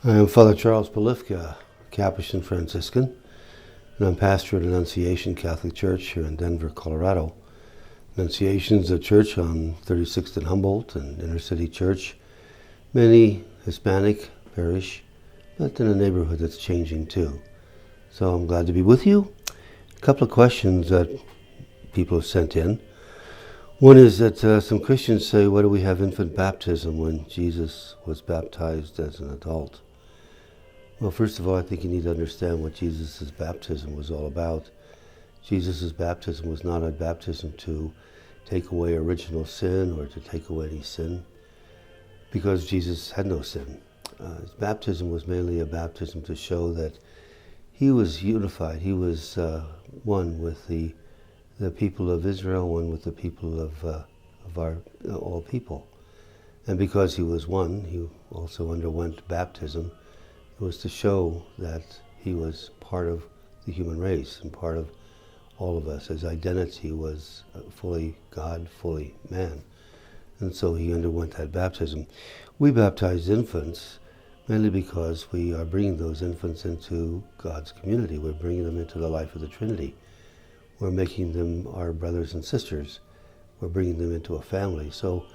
I am Father Charles Polifka, Capuchin Franciscan, and I'm pastor at Annunciation Catholic Church here in Denver, Colorado. Annunciation is a church on 36th and Humboldt, an inner city church, mainly Hispanic parish, but in a neighborhood that's changing too. So I'm glad to be with you. A couple of questions that people have sent in. One is that some Christians say, why do we have infant baptism when Jesus was baptized as an adult? Well, first of all, I think you need to understand what Jesus' baptism was all about. Jesus' baptism was not a baptism to take away original sin or to take away any sin, because Jesus had no sin. His baptism was mainly a baptism to show that he was unified. He was one with the people of Israel, one with the people of our all people. And because he was one, he also underwent baptism. It was to show that he was part of the human race and part of all of us. His identity was fully God, fully man. And so he underwent that baptism. We baptize infants mainly because we are bringing those infants into God's community. We're bringing them into the life of the Trinity. We're making them our brothers and sisters. We're bringing them into a family. So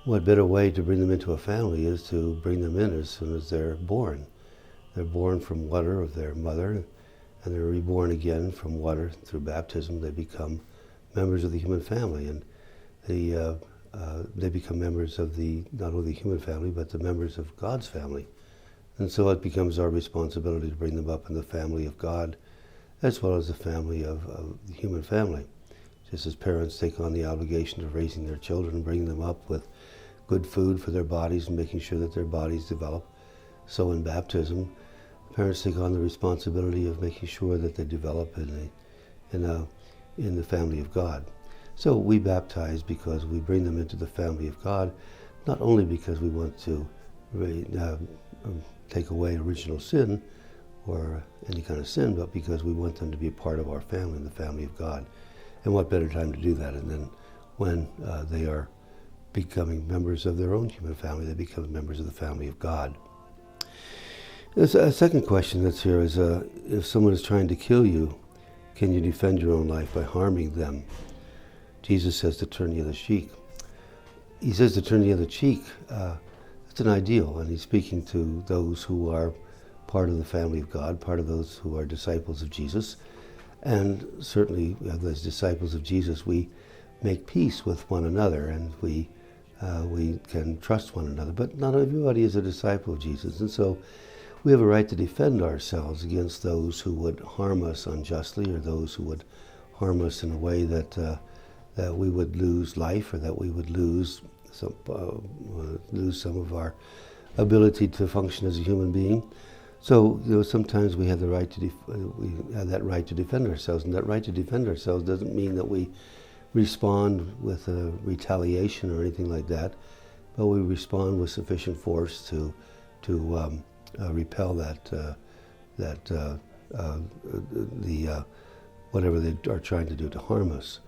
what better way to bring them into a family is to bring them in as soon as they're born. They're born from water of their mother, and they're reborn again from water through baptism. They become members of the human family, and they become members of not only the human family, but the members of God's family. And so it becomes our responsibility to bring them up in the family of God, as well as the family of the human family. Just as parents take on the obligation of raising their children, bringing them up with good food for their bodies and making sure that their bodies develop, so in baptism, parents take on the responsibility of making sure that they develop in the family of God. So we baptize because we bring them into the family of God, not only because we want to take away original sin or any kind of sin, but because we want them to be a part of our family, the family of God. And what better time to do that than when they are becoming members of their own human family, they become members of the family of God. There's a second question that's here is, if someone is trying to kill you, can you defend your own life by harming them? Jesus says to turn the other cheek. He says to turn the other cheek. It's an ideal, and he's speaking to those who are part of the family of God, part of those who are disciples of Jesus. And certainly, as disciples of Jesus, we make peace with one another, and we can trust one another. But not everybody is a disciple of Jesus, and so we have a right to defend ourselves against those who would harm us unjustly, or those who would harm us in a way that we would lose life, or that we would lose some of our ability to function as a human being. So sometimes we have the right to we have that right to defend ourselves, and that right to defend ourselves doesn't mean that we respond with a retaliation or anything like that, but we respond with sufficient force to repel whatever they are trying to do to harm us.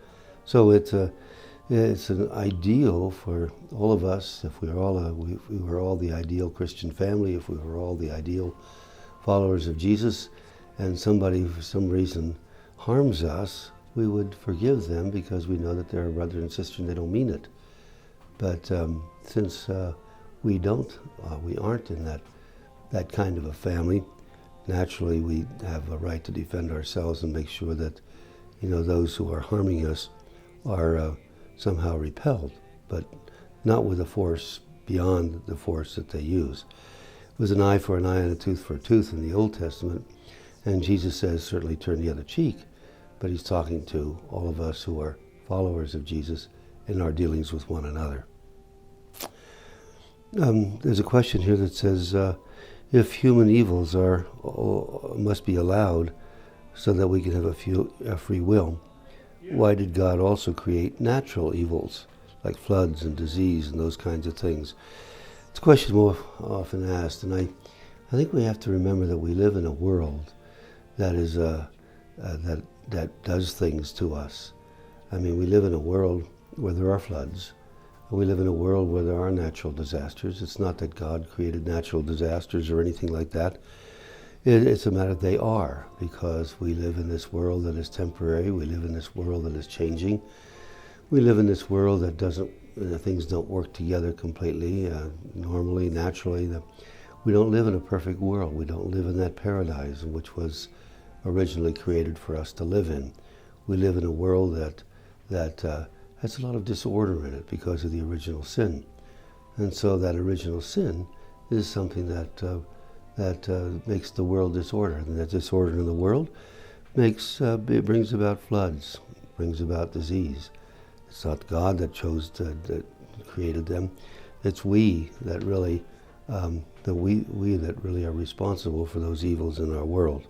So it's an ideal for all of us. If we were all the ideal Christian family, if we were all the ideal followers of Jesus, and somebody for some reason harms us, we would forgive them because we know that they're a brother and sister and they don't mean it. But since we aren't in that kind of a family, naturally we have a right to defend ourselves and make sure that those who are harming us are somehow repelled, but not with a force beyond the force that they use. It was an eye for an eye and a tooth for a tooth in the Old Testament, and Jesus says certainly turn the other cheek, but he's talking to all of us who are followers of Jesus in our dealings with one another. There's a question here that says, if human evils must be allowed so that we can have a free will, why did God also create natural evils like floods and disease and those kinds of things? It's a question more often asked, and I think we have to remember that we live in a world that is that does things to us. I mean, we live in a world where there are floods. We live in a world where there are natural disasters. It's not that God created natural disasters or anything like that. It's a matter they are, because we live in this world that is temporary. We live in this world that is changing. We live in this world that things don't work together completely, normally, naturally. We don't live in a perfect world. We don't live in that paradise which was originally created for us to live in. We live in a world that has a lot of disorder in it because of the original sin. And so that original sin is something that makes the world disordered. And that disorder in the world it brings about floods, brings about disease. It's not God that that created them. It's we that really, we that really are responsible for those evils in our world.